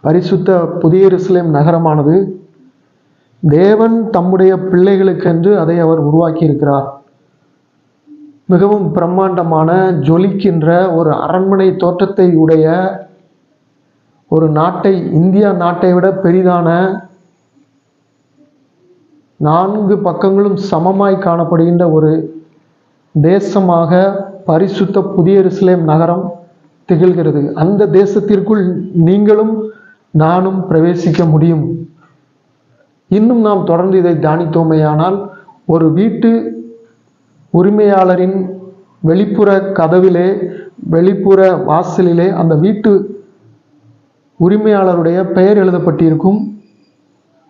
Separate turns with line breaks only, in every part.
பரிசுத்த புதிய எருசலேம் நகரமானது தேவன் தம்முடைய பிள்ளைகளுக்கென்று அதை அவர் உருவாக்கி இருக்கிறார். மிகவும் பிரம்மாண்டமான ஜொலிக்கின்ற ஒரு அரண்மனை தோற்றத்தை உடைய ஒரு நாட்டை, இந்தியா நாட்டை விட பெரிதான 4 பக்கங்களும் சமமாய் காணப்படுகின்ற ஒரு தேசமாக பரிசுத்த புதிய எருசலேம் நகரம் திகழ்கிறது. அந்த தேசத்திற்குள் நீங்களும் நானும் பிரவேசிக்க முடியும். இன்னும் நாம் தொடர்ந்து இதை தியானித்தோமேயானால், ஒரு வீட்டு உரிமையாளரின் வெளிப்புற கதவிலே, வெளிப்புற வாசலிலே அந்த வீட்டு உரிமையாளருடைய பெயர் எழுதப்பட்டிருக்கும்.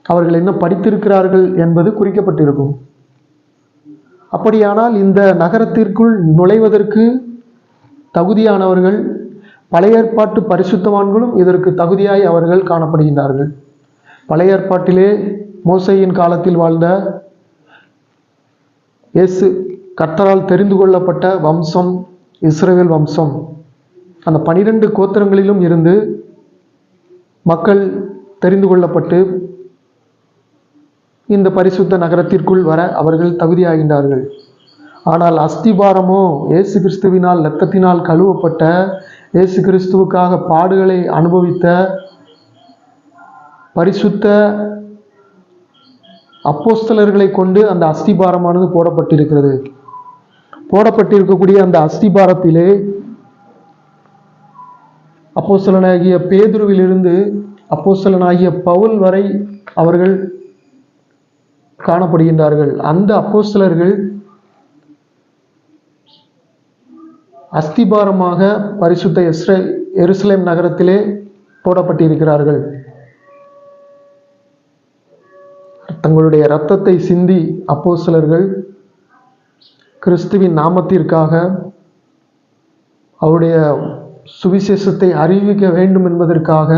அவர்கள் என்ன படித்திருக்கிறார்கள் என்பது குறிக்கப்பட்டிருக்கும். அப்படியானால் இந்த நகரத்திற்குள் நுழைவதற்கு தகுதியானவர்கள், பழைய ஏற்பாட்டு பரிசுத்தவான்களும் இதற்கு தகுதியாய் அவர்கள் காணப்படுகின்றார்கள். பழைய ஏற்பாட்டிலே மோசேயின் காலத்தில் வாழ்ந்த இயேசு கர்த்தரால் தெரிந்து கொள்ளப்பட்ட வம்சம் இஸ்ரவேல் வம்சம். அந்த 12 கோத்திரங்களிலும் இருந்து மக்கள் தெரிந்து கொள்ளப்பட்டு இந்த பரிசுத்த நகரத்திற்குள் வர அவர்கள் தகுதியாகின்றார்கள். ஆனால் அஸ்திபாரமோ இயேசு கிறிஸ்துவினால் இரத்தத்தினால் கழுவப்பட்ட, இயேசு கிறிஸ்துவுக்காக பாடுகளை அனுபவித்த பரிசுத்த அப்போஸ்தலர்களை கொண்டு அந்த அஸ்திபாரமானது போடப்பட்டிருக்கிறது. போடப்பட்டிருக்கக்கூடிய அந்த அஸ்திபாரத்திலே அப்போஸ்தலனாகிய பேதுருவிலிருந்து அப்போஸ்தலனாகிய பவுல் வரை அவர்கள் காணப்படுகின்றார்கள். அந்த அப்போஸ்தலர்கள் அஸ்திபாரமாக பரிசுத்த எருசலேம் நகரத்திலே போடப்பட்டிருக்கிறார்கள். தங்களுடைய இரத்தத்தை சிந்தி அப்போஸ்தலர்கள் கிறிஸ்துவின் நாமத்திற்காக அவருடைய சுவிசேஷத்தை அறிவிக்க வேண்டும் என்பதற்காக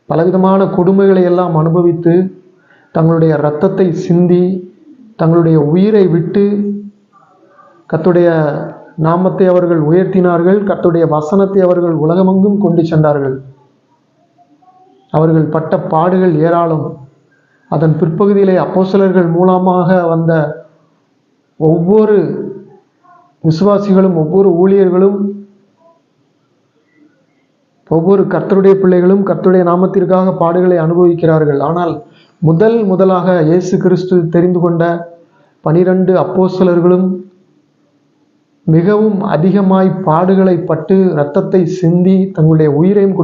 பலவிதமான கொடுமைகளை எல்லாம் அனுபவித்து, தங்களுடைய இரத்தத்தை சிந்தி, தங்களுடைய உயிரை விட்டு கர்த்தருடைய நாமத்தை அவர்கள் உயர்த்தினார்கள். கர்த்தருடைய வசனத்தை அவர்கள் உலகமெங்கும் கொண்டு சென்றார்கள். அவர்கள் பட்ட பாடுகள் ஏராளம். அதன் பிற்பகுதியிலே அப்போஸ்தலர்கள் மூலமாக வந்த ஒவ்வொரு விசுவாசிகளும், ஒவ்வொரு ஊழியர்களும், ஒவ்வொரு கர்த்தருடைய பிள்ளைகளும் கர்த்தருடைய நாமத்திற்காக பாடுகளை அனுபவிக்கிறார்கள். ஆனால் முதலாக இயேசு கிறிஸ்து தெரிந்து கொண்ட 12 அப்போஸ்தலர்களும் மிகவும் அதிகமாய் பாடுகளை பட்டு இரத்தத்தை சிந்தி தங்களுடைய உயிரையும்